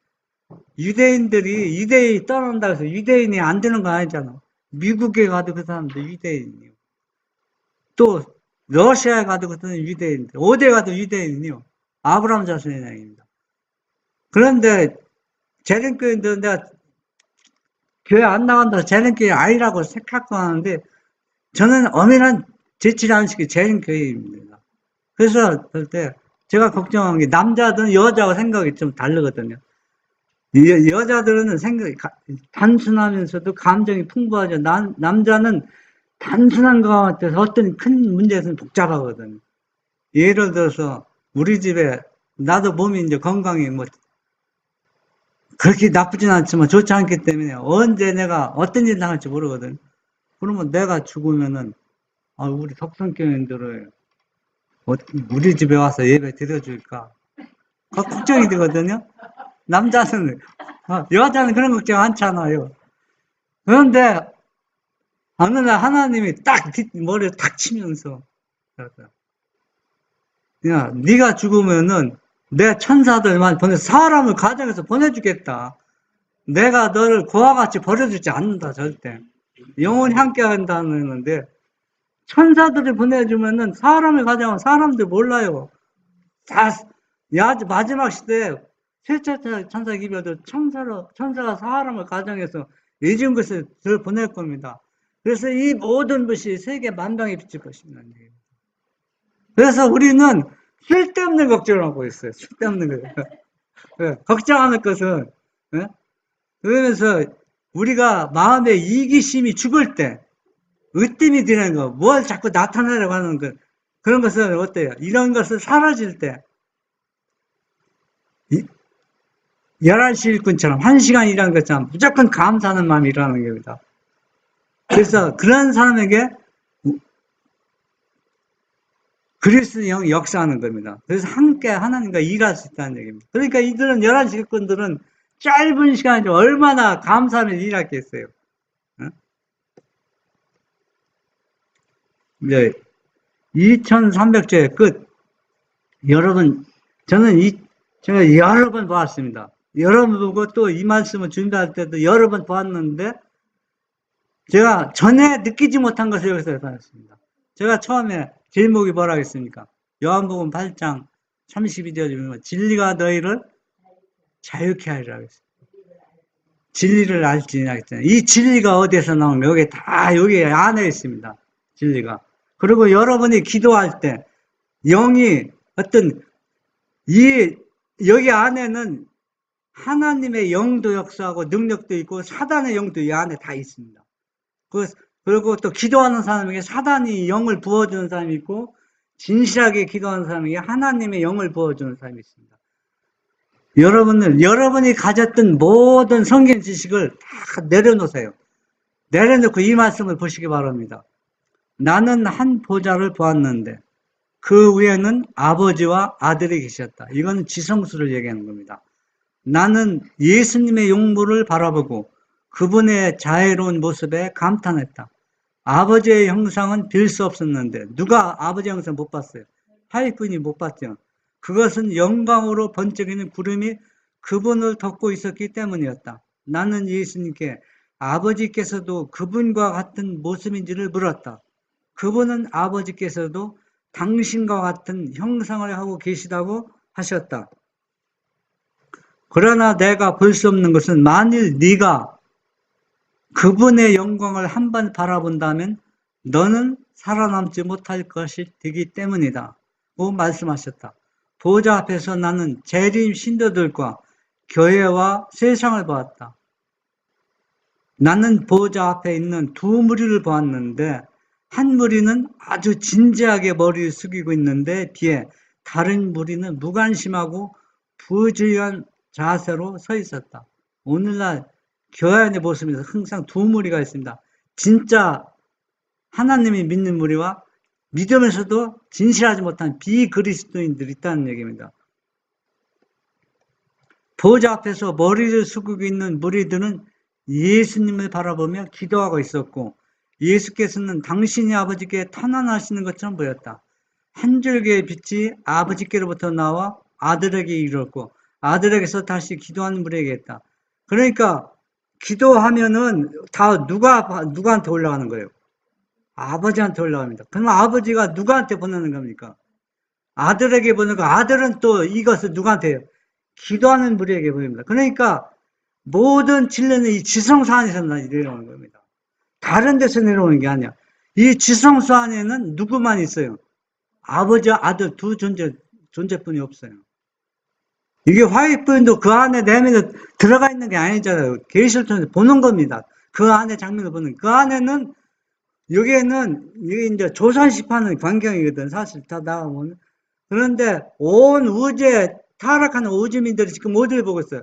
유대인들이 유대인이 떠난다고 해서 유대인이 안 되는 거 아니잖아. 미국에 가도 그 사람들 유대인이요. 또 러시아에 가도 그 사람들 유대인들. 어디에 가도 유대인이요. 아브라함 자손의 양입니다. 그런데 재림교인들은 내가 교회 안 나간다고 재림교인 아니라고 생각하고 하는데 저는 엄연한 제칠 안식이 재림교인입니다. 그래서 그럴 때 제가 걱정한 게 남자들은 여자하고 생각이 좀 다르거든요. 여자들은 생각이 단순하면서도 감정이 풍부하죠. 남자는 단순한 것 같아서 어떤 큰 문제에서는 복잡하거든요. 예를 들어서 우리 집에 나도 몸이 이제 건강이 뭐 그렇게 나쁘진 않지만 좋지 않기 때문에 언제 내가 어떤 일 당할지 모르거든. 그러면 내가 죽으면은 우리 석성교인들을 우리 집에 와서 예배 드려줄까? 걱정이 되거든요. 남자는 여자는 그런 걱정 않잖아요. 그런데 어느 날 하나님이 딱 머리에 탁 치면서 야, 네가 죽으면은 내 천사들만 보내서 사람을 가정에서 보내주겠다. 내가 너를 고와 같이 버려주지 않는다 절대. 영원히 함께 한다는데 천사들을 보내주면은 사람을 가정하면 사람들 몰라요. 다 마지막 시대에 셋째 천사 기별도 천사가 사람을 가정해서 예전 것을 들 보낼 겁니다. 그래서 이 모든 것이 세계 만방에 비칠 것입니다. 그래서 우리는 쓸데없는 걱정을 하고 있어요. 쓸데없는 거. 걱정하는 것은, 그러면서 우리가 마음에 이기심이 죽을 때, 으뜸이 드는 거, 뭘 자꾸 나타내려고 하는 것, 그런 것은 어때요? 이런 것을 사라질 때, 11시 일꾼처럼 1시간 일하는 것처럼 무조건 감사하는 마음이 일어나는 겁니다. 그래서 그런 사람에게 그리스도의 영이 역사하는 겁니다. 그래서 함께 하나님과 일할 수 있다는 얘기입니다. 그러니까 이들은 11시 일꾼들은 짧은 시간에 얼마나 감사하면 일하겠어요. 이제 2300조의 끝. 여러분, 제가 여러 번 보았습니다. 여러 번 보고 또 이 말씀을 준비할 때도 여러 번 보았는데 제가 전에 느끼지 못한 것을 여기서 나타났습니다. 제가 처음에 제목이 뭐라고 했습니까? 요한복음 8장 32절이면 진리가 너희를 자유케 하리라 했습니다. 진리를 알지니라 했잖아요. 이 진리가 어디에서 나오면 여기 안에 있습니다. 진리가. 그리고 여러분이 기도할 때 영이 여기 안에는 하나님의 영도 역사하고 능력도 있고 사단의 영도 이 안에 다 있습니다. 그리고 또 기도하는 사람에게 사단이 영을 부어주는 사람이 있고 진실하게 기도하는 사람에게 하나님의 영을 부어주는 사람이 있습니다. 여러분이 가졌던 모든 성경 지식을 다 내려놓으세요. 내려놓고 이 말씀을 보시기 바랍니다. 나는 한 보좌를 보았는데 그 위에는 아버지와 아들이 계셨다. 이건 지성수를 얘기하는 겁니다. 나는 예수님의 용모를 바라보고 그분의 자애로운 모습에 감탄했다. 아버지의 형상은 빌 수 없었는데 누가 아버지 형상 못 봤어요? 하위꾼이 못 봤죠. 그것은 영광으로 번쩍이는 구름이 그분을 덮고 있었기 때문이었다. 나는 예수님께 아버지께서도 그분과 같은 모습인지를 물었다. 그분은 아버지께서도 당신과 같은 형상을 하고 계시다고 하셨다. 그러나 내가 볼 수 없는 것은 만일 네가 그분의 영광을 한번 바라본다면 너는 살아남지 못할 것이 되기 때문이다. 고 말씀하셨다. 보좌 앞에서 나는 재림 신도들과 교회와 세상을 보았다. 나는 보좌 앞에 있는 두 무리를 보았는데 한 무리는 아주 진지하게 머리를 숙이고 있는데 뒤에 다른 무리는 무관심하고 부주의한 자세로 서 있었다. 오늘날 교회 안의 모습에서 항상 두 무리가 있습니다. 진짜 하나님이 믿는 무리와 믿으면서도 진실하지 못한 비그리스도인들이 있다는 얘기입니다. 보좌 앞에서 머리를 숙이고 있는 무리들은 예수님을 바라보며 기도하고 있었고 예수께서는 당신이 아버지께 탄원하시는 것처럼 보였다. 한 줄기의 빛이 아버지께로부터 나와 아들에게 이르렀고 아들에게서 다시 기도하는 무리에게 했다. 그러니까 기도하면은 다 누구한테 올라가는 거예요? 아버지한테 올라갑니다. 그러면 아버지가 누구한테 보내는 겁니까? 아들에게 보내고 아들은 또 이것을 누구한테 해요? 기도하는 무리에게 보냅니다. 그러니까 모든 진리는 이 지성소 안에서 내려오는 겁니다. 다른 데서 내려오는 게 아니야. 이 지성소 안에는 누구만 있어요? 아버지와 아들 두 존재뿐이 없어요. 이게 화이트도 그 안에 내면에 들어가 있는 게 아니잖아요. 계시를 통해서 보는 겁니다. 그 안에 장면을 보는. 그 안에는 여기에는 이게 이제 조선시파는 광경이거든. 사실 다 나오면. 그런데 온 우주에 타락하는 우주민들이 지금 어디를 보고 있어요?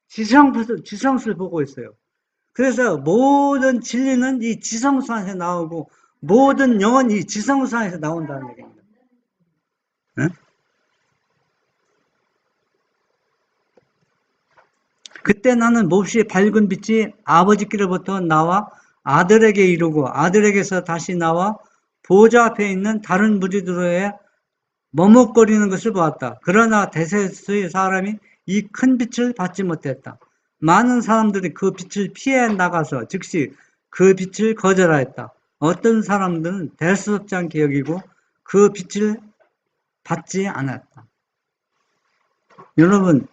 지성수를 보고 있어요. 그래서 모든 진리는 이 지성수 안에서 나오고 모든 영혼이 이 지성수 안에서 나온다는 얘기입니다. 네? 그때 나는 몹시 밝은 빛이 아버지께로부터 나와 아들에게 이르고 아들에게서 다시 나와 보좌 앞에 있는 다른 무리들에 머뭇거리는 것을 보았다. 그러나 대세수의 사람이 이 큰 빛을 받지 못했다. 많은 사람들이 그 빛을 피해 나가서 즉시 그 빛을 거절하였다. 어떤 사람들은 대수롭지 않게 여기고 그 빛을 받지 않았다. 여러분,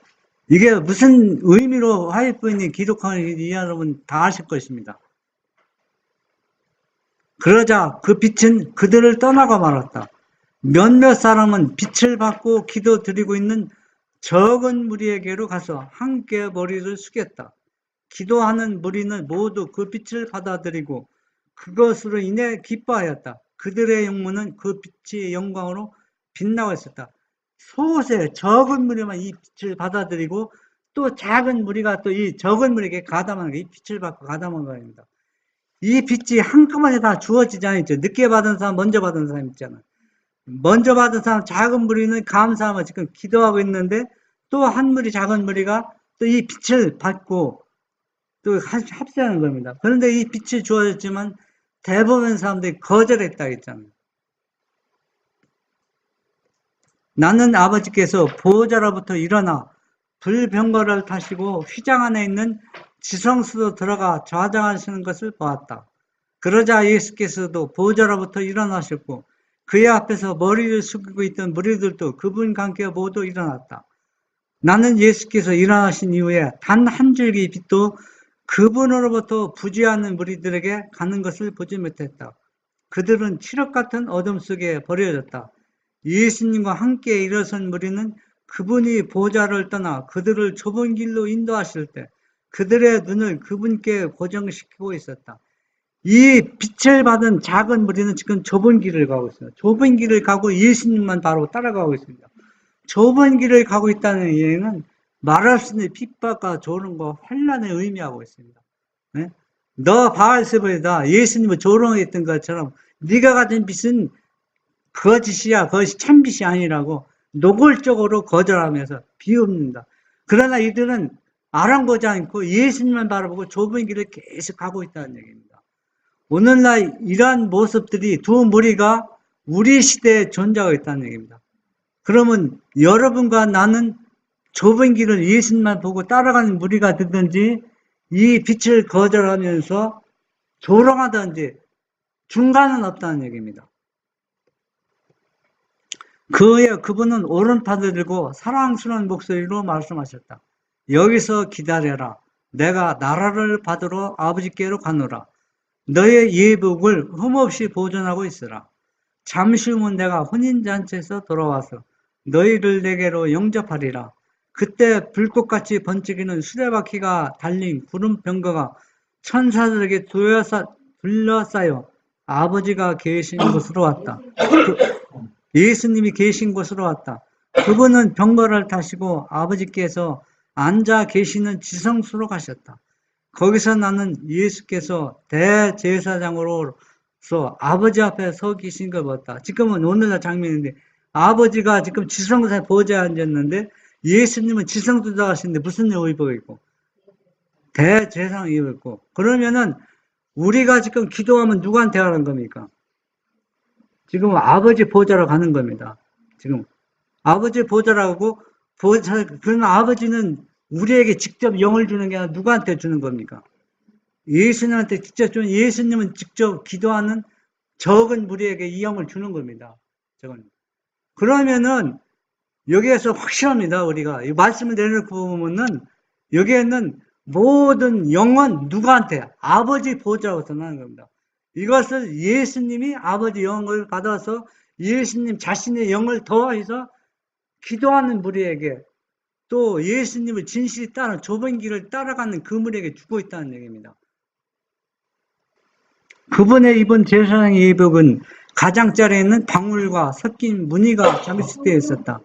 이게 무슨 의미로 화이트부인이 기록하는지 여러분 다 아실 것입니다. 그러자 그 빛은 그들을 떠나가 말았다. 몇몇 사람은 빛을 받고 기도 드리고 있는 적은 무리에게로 가서 함께 머리를 숙였다. 기도하는 무리는 모두 그 빛을 받아들이고 그것으로 인해 기뻐하였다. 그들의 영문은 그 빛의 영광으로 빛나고 있었다. 소세 적은 무리만 이 빛을 받아들이고 또 작은 무리가 또 이 적은 무리에게 가담하는 게 이 빛을 받고 가담한 거입니다. 이 빛이 한꺼번에 다 주어지지 않았죠. 늦게 받은 사람, 먼저 받은 사람 있잖아요. 먼저 받은 사람, 작은 무리는 감사하며 지금 기도하고 있는데 또 한 무리, 작은 무리가 또 이 빛을 받고 또 합세하는 겁니다. 그런데 이 빛이 주어졌지만 대부분 사람들이 거절했다 했잖아요. 나는 아버지께서 보호자로부터 일어나 불병거를 타시고 휘장 안에 있는 지성수로 들어가 좌장하시는 것을 보았다. 그러자 예수께서도 보호자로부터 일어나셨고 그의 앞에서 머리를 숙이고 있던 무리들도 그분과 함께 모두 일어났다. 나는 예수께서 일어나신 이후에 단 한 줄기 빛도 그분으로부터 부지하는 무리들에게 가는 것을 보지 못했다. 그들은 칠흑 같은 어둠 속에 버려졌다. 예수님과 함께 일어선 무리는 그분이 보좌를 떠나 그들을 좁은 길로 인도하실 때 그들의 눈을 그분께 고정시키고 있었다. 이 빛을 받은 작은 무리는 지금 좁은 길을 가고 있어요. 좁은 길을 가고 예수님만 바로 따라가고 있습니다. 좁은 길을 가고 있다는 얘기는 말할 수 있는 핍박과 조롱과 환란을 의미하고 있습니다. 네? 너 바알세불이다. 예수님을 조롱했던 것처럼 네가 가진 빛은 거짓이야. 그것이 참빛이 아니라고 노골적으로 거절하면서 비웃는다. 그러나 이들은 아랑보지 않고 예수님만 바라보고 좁은 길을 계속 가고 있다는 얘기입니다. 오늘날 이러한 모습들이 두 무리가 우리 시대에 존재하고 있다는 얘기입니다. 그러면 여러분과 나는 좁은 길을 예수님만 보고 따라가는 무리가 되든지 이 빛을 거절하면서 조롱하든지 중간은 없다는 얘기입니다. 그분은 오른팔을 들고 사랑스러운 목소리로 말씀하셨다. 여기서 기다려라. 내가 나라를 받으러 아버지께로 가노라. 너의 예복을 흠없이 보존하고 있으라. 잠시 후면 내가 혼인잔치에서 돌아와서 너희를 내게로 영접하리라. 그때 불꽃같이 번쩍이는 수레바퀴가 달린 구름 병거가 천사들에게 둘러싸여 아버지가 계신 곳으로 왔다. 예수님이 계신 곳으로 왔다. 그분은 병거를 타시고 아버지께서 앉아 계시는 지성소로 가셨다. 거기서 나는 예수께서 대제사장으로서 아버지 앞에 서 계신 걸 봤다. 지금은 오늘날 장면인데 아버지가 지금 지성소에 보좌에 앉았는데 예수님은 지성소에 가시는데 무슨 옷을 입고 있고 대제사장 입고 있고 그러면은 우리가 지금 기도하면 누구한테 가는 겁니까? 지금 아버지 보좌로 가는 겁니다. 지금 아버지 보좌라고 그런 아버지는 우리에게 직접 영을 주는 게 아니라 누구한테 주는 겁니까? 예수님한테 직접 주는 예수님은 직접 기도하는 적은 무리에게 이 영을 주는 겁니다. 적은. 그러면은 여기에서 확실합니다. 우리가 이 말씀을 내려놓고 보면은 여기에는 모든 영은 누구한테? 아버지 보좌로 전하는 겁니다. 이것을 예수님이 아버지 영을 받아서 예수님 자신의 영을 더해서 기도하는 무리에게 또 예수님을 진실히 따라 좁은 길을 따라가는 그 무리에게 주고 있다는 얘기입니다. 그분의 입은 제사장의 예복은 가장자리에 있는 방울과 섞인 무늬가 장식되어 있었다.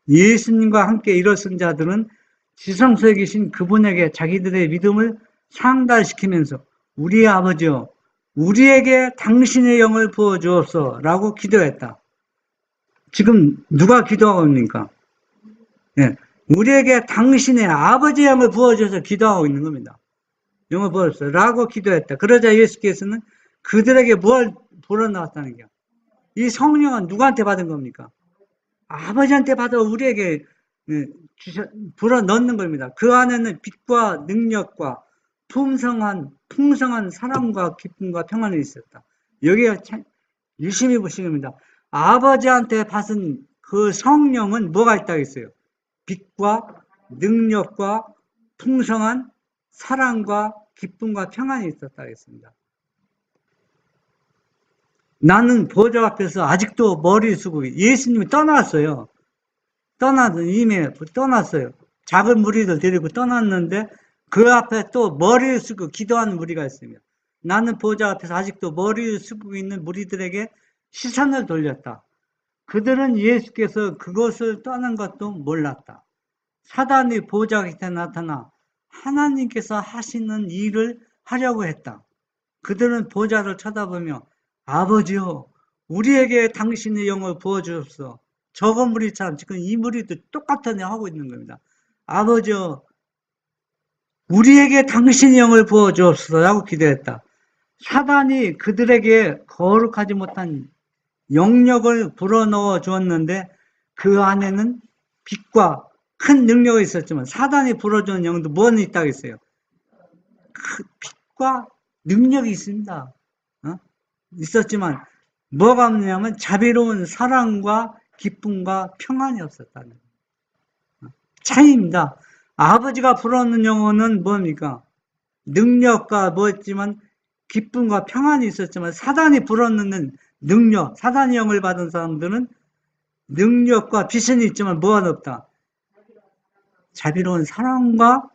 예수님과 함께 일어선 자들은 지성소에 계신 그분에게 자기들의 믿음을 상달시키면서 우리의 아버지여 우리에게 당신의 영을 부어주옵소서 라고 기도했다. 지금 누가 기도하고 있습니까? 예, 우리에게 당신의 아버지의 영을 부어주셔서 기도하고 있는 겁니다. 영을 부어주소서 라고 기도했다. 그러자 예수께서는 그들에게 뭘 불어넣었다는 거야? 이 성령은 누구한테 받은 겁니까? 아버지한테 받아 우리에게 불어넣는 겁니다. 그 안에는 빛과 능력과 풍성한 사랑과 기쁨과 평안이 있었다. 여기에 유심히 보시면 됩니다. 아버지한테 받은 그 성령은 뭐가 있다고 했어요? 빛과 능력과 풍성한 사랑과 기쁨과 평안이 있었다고 했습니다. 나는 보좌 앞에서 아직도 머리를 쓰고 예수님이 떠났어요. 이미 떠났어요. 작은 무리들 데리고 떠났는데 그 앞에 또 머리를 쓰고 기도하는 무리가 있습니다. 나는 보좌 앞에서 아직도 머리를 쓰고 있는 무리들에게 시선을 돌렸다. 그들은 예수께서 그것을 떠난 것도 몰랐다. 사단이 보좌 곁에 나타나 하나님께서 하시는 일을 하려고 했다. 그들은 보좌를 쳐다보며 아버지여 우리에게 당신의 영을 부어주옵소서. 저거 무리처럼 지금 이 무리도 똑같은 일 하고 있는 겁니다. 아버지여 우리에게 당신의 영을 부어주옵소서 라고 기도했다. 사단이 그들에게 거룩하지 못한 영역을 불어넣어 주었는데 그 안에는 빛과 큰 능력이 있었지만 사단이 불어주는 영도 뭐는 있다고 했어요? 빛과 능력이 있습니다. 있었지만 뭐가 없냐면 자비로운 사랑과 기쁨과 평안이 없었다는 차이입니다. 아버지가 불어넣는 영혼은 뭡니까? 능력과 뭐였지만 기쁨과 평안이 있었지만 사단이 불어넣는 능력, 사단의 영을 받은 사람들은 능력과 빛은 있지만 뭐가 없다? 자비로운 사랑과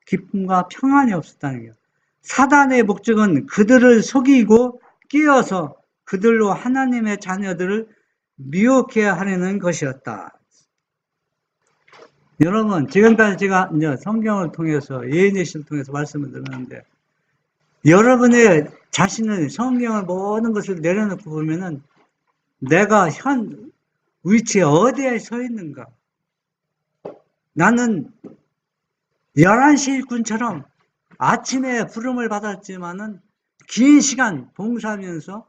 기쁨과 평안이 없었다는 거예요. 사단의 목적은 그들을 속이고 끼어서 그들로 하나님의 자녀들을 미혹해 하려는 것이었다. 여러분, 지금까지 제가 이제 성경을 통해서, 예언예시를 통해서 말씀을 드렸는데, 여러분의 자신은 성경을 모든 것을 내려놓고 보면은, 내가 현 위치에 어디에 서 있는가? 나는 11시 일꾼처럼 아침에 부름을 받았지만은, 긴 시간 봉사하면서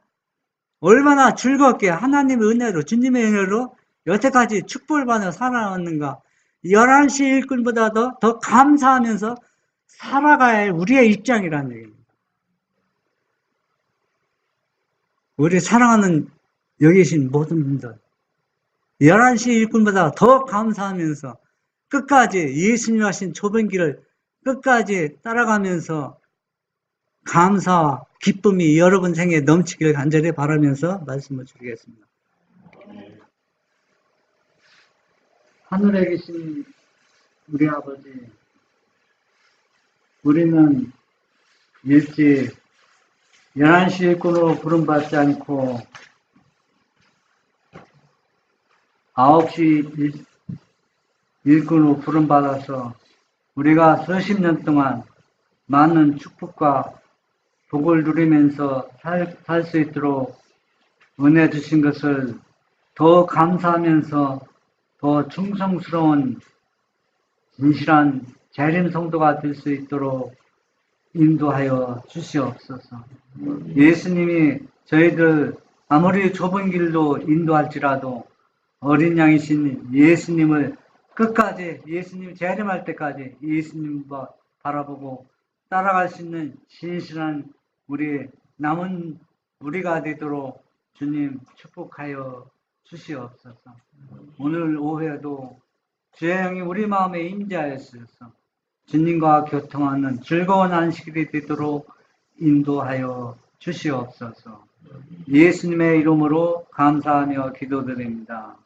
얼마나 즐겁게 하나님의 은혜로, 주님의 은혜로 여태까지 축복을 받아 살아왔는가. 11시 일꾼보다 더 감사하면서 살아가야 할 우리의 입장이라는 얘기입니다. 우리 사랑하는 여기 계신 모든 분들, 11시 일꾼보다 더 감사하면서 끝까지 예수님 하신 좁은 길을 끝까지 따라가면서 감사와 기쁨이 여러분 생에 넘치길 간절히 바라면서 말씀을 드리겠습니다. 하늘에 계신 우리 아버지, 우리는 일찍 11시 일꾼으로 부름받지 않고 9시 일꾼으로 부름받아서 우리가 수십 년 동안 많은 축복과 복을 누리면서 살 수 있도록 은혜 주신 것을 더 감사하면서 더 충성스러운 진실한 재림 성도가 될 수 있도록 인도하여 주시옵소서. 예수님이 저희들 아무리 좁은 길로 인도할지라도 어린 양이신 예수님을 끝까지, 예수님 재림할 때까지 예수님과 바라보고 따라갈 수 있는 진실한 우리 남은 우리가 되도록 주님 축복하여 주시옵소서. 오늘 오후에도 주의 영이 우리 마음에 임재하였소서. 주님과 교통하는 즐거운 안식일이 되도록 인도하여 주시옵소서. 예수님의 이름으로 감사하며 기도드립니다.